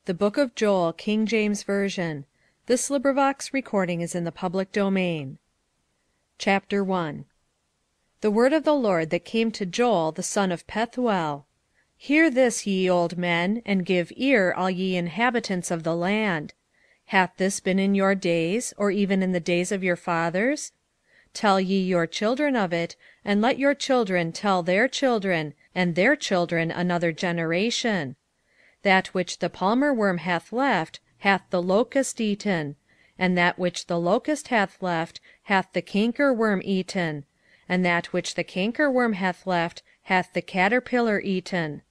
The Book of Joel, King James Version. This recording is in the public domain. Chapter 1. The word of the Lord that came to Joel the son of Pethuel. Hear this, ye old men, and give ear, all ye inhabitants of the land. Hath this been in your days, or even in the days of your fathers? Tell ye your children of it, and let your children tell their children, and their children another generation. That which the palmer worm hath left, hath the locust eaten; and that which the locust hath left, hath the canker worm eaten; and that which the canker worm hath left, hath the caterpillar eaten.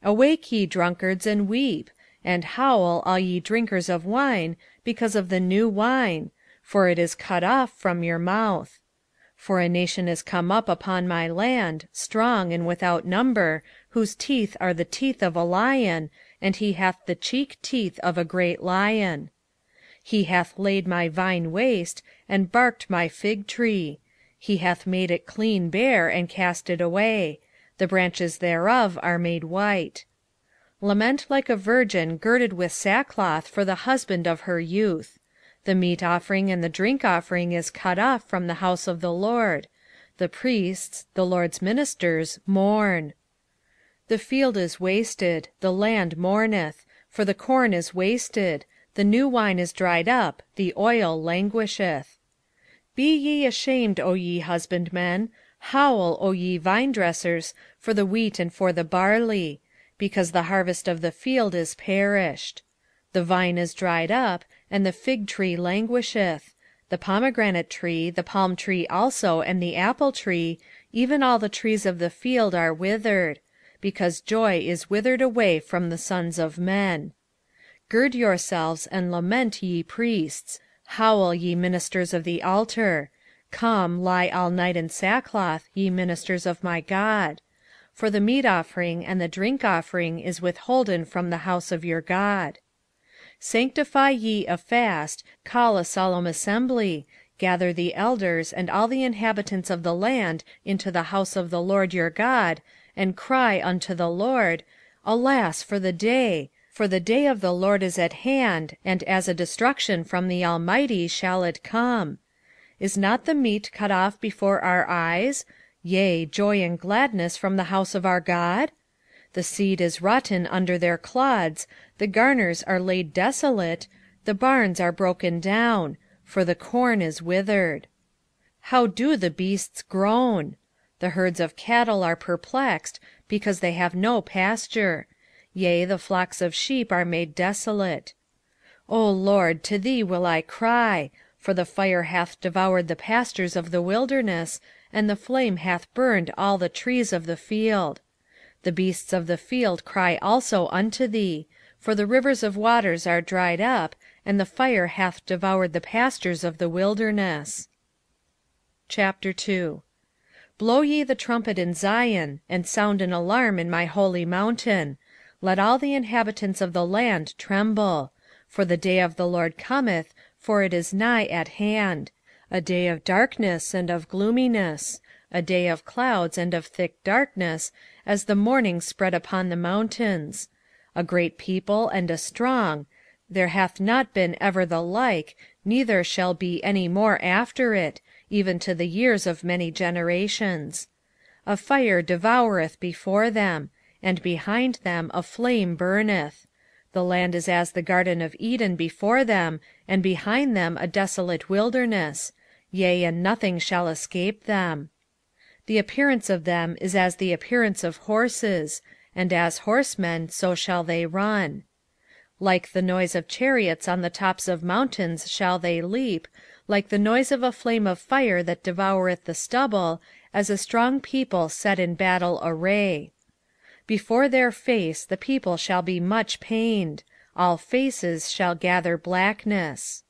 Awake, ye drunkards, and weep; and howl, all ye drinkers of wine, because of the new wine; for it is cut off from your mouth. For a nation is come up upon my land, strong and without number, whose teeth are the teeth of a lion, and he hath the cheek teeth of a great lion. He hath laid my vine waste, and barked my fig tree. He hath made it clean bare, and cast it away: the branches thereof are made white. Lament like a virgin girded with sackcloth for the husband of her youth. The meat offering and the drink offering is cut off from the house of the Lord. The priests, the Lord's ministers, mourn. The field is wasted, the land mourneth, for the corn is wasted, the new wine is dried up, the oil languisheth. Be ye ashamed, O ye husbandmen; howl, O ye vine-dressers, for the wheat and for the barley; because the harvest of the field is perished. The vine is dried up, and the fig tree languisheth; the pomegranate tree, the palm tree also, and the apple tree, even all the trees of the field are withered; because joy is withered away from the sons of men. Gird yourselves, and lament, ye priests; howl, ye ministers of the altar; come, lie all night in sackcloth, ye ministers of my God. For the meat offering and the drink offering is withholden from the house of your God. Sanctify ye a fast, call a solemn assembly, gather the elders and all the inhabitants of the land into the house of the Lord your God, and cry unto the Lord, Alas for the day! For the day of the Lord is at hand, and as a destruction from the Almighty shall it come. Is not the meat cut off before our eyes? Yea, joy and gladness from the house of our God? The seed is rotten under their clods, the garners are laid desolate, the barns are broken down, for the corn is withered. How do the beasts groan! The herds of cattle are perplexed, because they have no pasture. Yea, the flocks of sheep are made desolate. O Lord, to thee will I cry, for the fire hath devoured the pastures of the wilderness, and the flame hath burned all the trees of the field. The beasts of the field cry also unto thee, for the rivers of waters are dried up, and the fire hath devoured the pastures of the wilderness. Chapter 2. Blow ye the trumpet in Zion, and sound an alarm in my holy mountain. Let all the inhabitants of the land tremble. For the day of the Lord cometh, for it is nigh at hand: a day of darkness and of gloominess, a day of clouds and of thick darkness, as the morning spread upon the mountains. A great people and a strong; there hath not been ever the like, neither shall be any more after it, even to the years of many generations. A fire devoureth before them, and behind them a flame burneth. The land is as the garden of Eden before them, and behind them a desolate wilderness; yea, and nothing shall escape them. The appearance of them is as the appearance of horses, and as horsemen so shall they run. Like the noise of chariots on the tops of mountains shall they leap, like the noise of a flame of fire that devoureth the stubble, as a strong people set in battle array. Before their face the people shall be much pained; all faces shall gather blackness.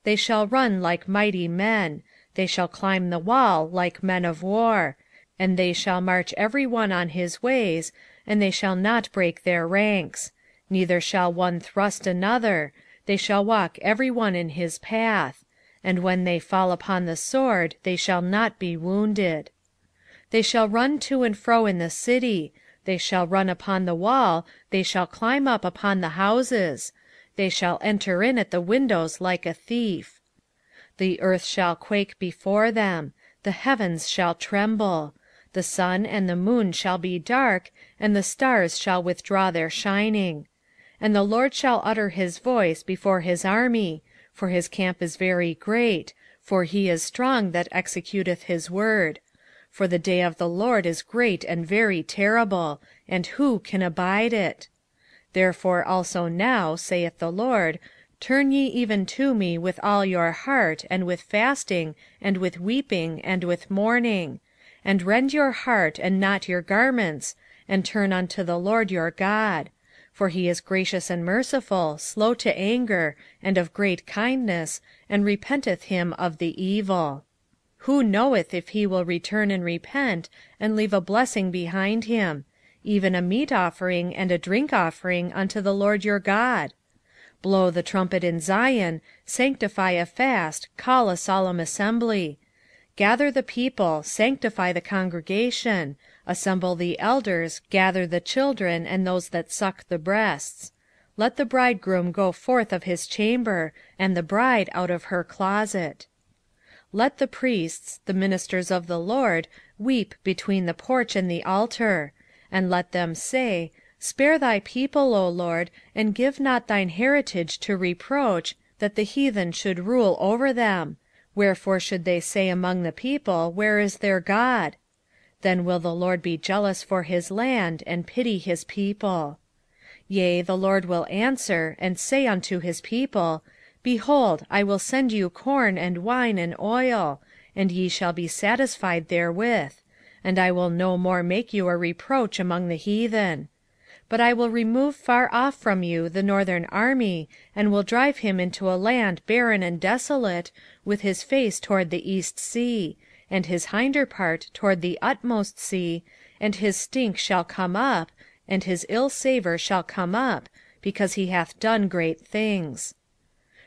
They shall run like mighty men; they shall climb the wall like men of war; and they shall march every one on his ways, and they shall not break their ranks; neither shall one thrust another; they shall walk every one in his path; and when they fall upon the sword, they shall not be wounded. They shall run to and fro in the city; they shall run upon the wall, they shall climb up upon the houses, they shall enter in at the windows like a thief. 5:2 The earth shall quake before them, the heavens shall tremble, the sun and the moon shall be dark, and the stars shall withdraw their shining. 5:3 And the LORD shall utter his voice before his army, for his camp is very great, for he is strong that executeth his word. For the day of the LORD is great and very terrible, and who can abide it? 5:4 Therefore also now, saith the LORD, turn ye even to me with all your heart, and with fasting, and with weeping, and with mourning; and rend your heart, and not your garments, and turn unto the LORD your God. For he is gracious and merciful, slow to anger, and of great kindness, and repenteth him of the evil. Who knoweth if he will return and repent, and leave a blessing behind him, even a meat offering and a drink offering unto the LORD your God? 5:6 Blow the trumpet in Zion, sanctify a fast, call a solemn assembly. 5:7 Gather the people, sanctify the congregation, assemble the elders, gather the children, and those that suck the breasts. 5:8 Let the bridegroom go forth of his chamber, and the bride out of her closet. 5:9 Let the priests, the ministers of the LORD, weep between the porch and the altar; and let them say, Spare thy people, O LORD, and give not thine heritage to reproach, that the heathen should rule over them. Wherefore should they say among the people, Where is their God? Then will the LORD be jealous for his land, and pity his people. 5:10 Yea, the LORD will answer, and say unto his people, Behold, I will send you corn, and wine, and oil, and ye shall be satisfied therewith; and I will no more make you a reproach among the heathen. 5:11 But I will remove far off from you the northern army, and will drive him into a land barren and desolate, with his face toward the east sea, and his hinder part toward the utmost sea, and his stink shall come up, and his ill savour shall come up, because he hath done great things.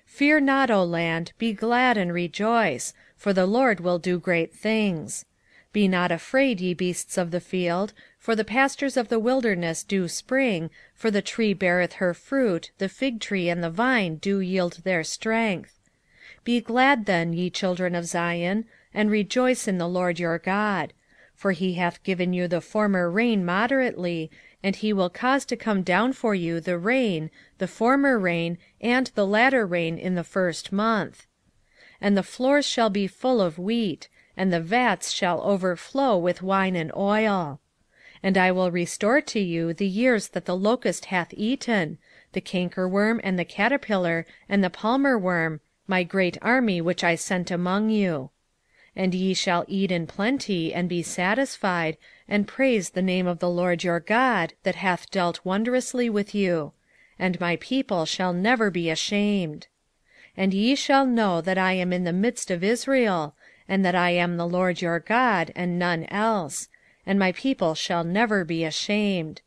5:12 Fear not, O land, be glad and rejoice, for the LORD will do great things. 5:13 Be not afraid, ye beasts of the field, for the pastures of the wilderness do spring, for the tree beareth her fruit, the fig tree and the vine do yield their strength. 5:14 Be glad then, ye children of Zion, and rejoice in the LORD your God: for he hath given you the former rain moderately, and he will cause to come down for you the rain, the former rain, and the latter rain in the first month. 5:15 And the floors shall be full of wheat, and the vats shall overflow with wine and oil. 5:16 And I will restore to you the years that the locust hath eaten, the cankerworm, and the caterpillar, and the palmerworm, my great army which I sent among you. 5:17 And ye shall eat in plenty, and be satisfied, and praise the name of the LORD your God, that hath dealt wondrously with you: and my people shall never be ashamed. 5:18 And ye shall know that I am in the midst of Israel, and that I am the LORD your God, and none else: and my people shall never be ashamed.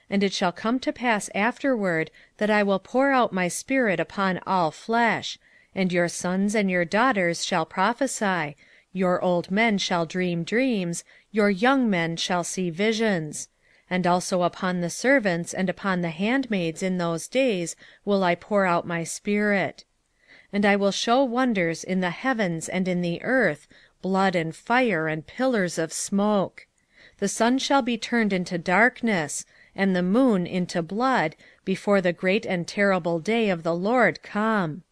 5:19 And it shall come to pass afterward, that I will pour out my spirit upon all flesh: and your sons and your daughters shall prophesy, your old men shall dream dreams, your young men shall see visions: and also upon the servants and upon the handmaids in those days will I pour out my spirit. 5:20 And I will shew wonders in the heavens and in the earth, blood and fire and pillars of smoke. 5:21 The sun shall be turned into darkness, and the moon into blood, before the great and terrible day of the LORD come. 5:22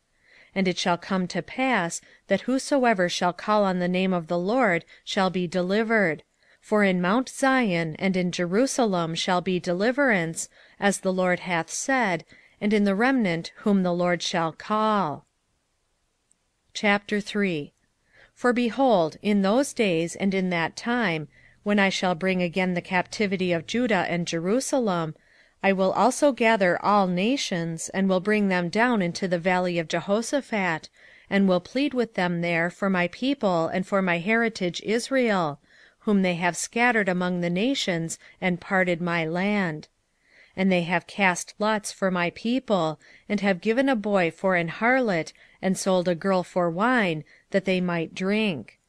And it shall come to pass, that whosoever shall call on the name of the LORD shall be delivered: for in Mount Zion and in Jerusalem shall be deliverance, as the LORD hath said, and in the remnant whom the LORD shall call. 3:1 For behold, in those days and in that time, when I shall bring again the captivity of Judah and Jerusalem, I will also gather all nations, and will bring them down into the valley of Jehoshaphat, and will plead with them there for my people and for my heritage Israel, whom they have scattered among the nations, and parted my land. 3:2 And they have cast lots for my people, and have given a boy for an harlot, and sold a girl for wine, that they might drink.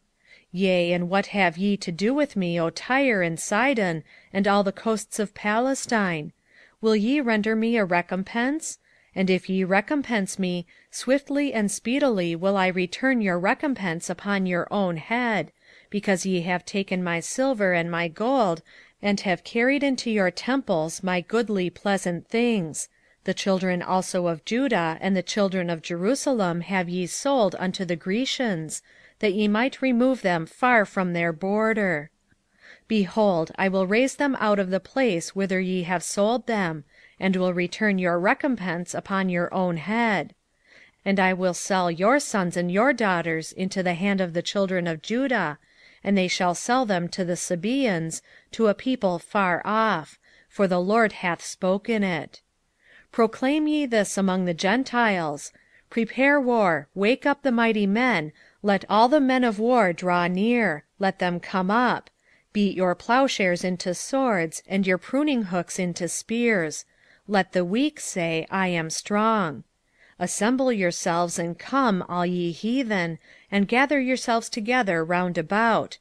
Yea, and what have ye to do with me, O Tyre and Sidon, and all the coasts of Palestine? Will ye render me a recompense? And if ye recompense me, swiftly and speedily will I return your recompense upon your own head, because ye have taken my silver and my gold, and have carried into your temples my goodly pleasant things. The children also of Judah and the children of Jerusalem have ye sold unto the Grecians, that ye might remove them far from their border. Behold, I will raise them out of the place whither ye have sold them, and will return your recompense upon your own head. And I will sell your sons and your daughters into the hand of the children of Judah, and they shall sell them to the Sabaeans, to a people far off: for the Lord hath spoken it. Proclaim ye this among the Gentiles: Prepare war, wake up the mighty men, let all the men of war draw near, let them come up. Beat your plowshares into swords, and your pruning hooks into spears. Let the weak say, I am strong. Assemble yourselves, and come, all ye heathen, and gather yourselves together round about.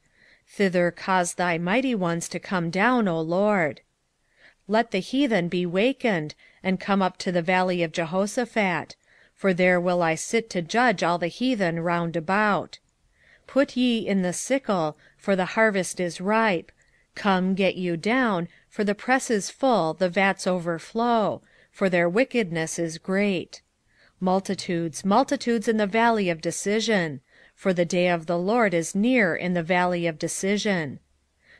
Thither cause thy mighty ones to come down, O Lord. Let the heathen be wakened, and come up to the valley of Jehoshaphat: for there will I sit to judge all the heathen round about. Put ye in the sickle, for the harvest is ripe. Come, get you down, for the press is full, the vats overflow: for their wickedness is great. Multitudes, multitudes in the valley of decision: for the day of the Lord is near in the valley of decision.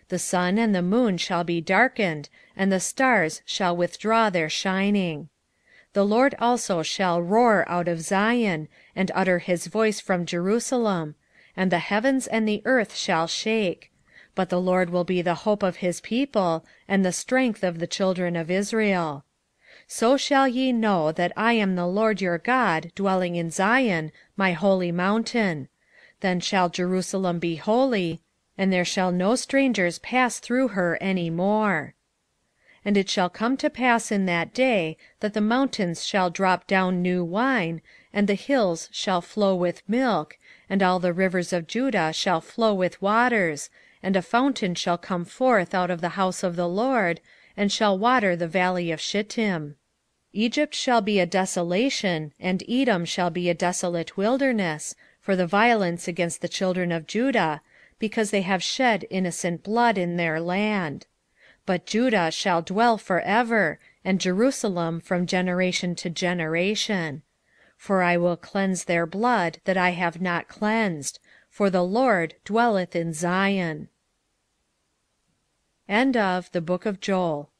The sun and the moon shall be darkened, and the stars shall withdraw their shining. The Lord also shall roar out of Zion, and utter his voice from Jerusalem: and the heavens and the earth shall shake. But the Lord will be the hope of his people, and the strength of the children of Israel. So shall ye know that I am the Lord your God, dwelling in Zion, my holy mountain. Then shall Jerusalem be holy, and there shall no strangers pass through her any more. And it shall come to pass in that day, that the mountains shall drop down new wine, and the hills shall flow with milk, and all the rivers of Judah shall flow with waters, and a fountain shall come forth out of the house of the Lord, and shall water the valley of Shittim. Egypt shall be a desolation, and Edom shall be a desolate wilderness, for the violence against the children of Judah, because they have shed innocent blood in their land. But Judah shall dwell forever, and Jerusalem from generation to generation. For I will cleanse their blood that I have not cleansed: for the Lord dwelleth in Zion. End of the Book of Joel.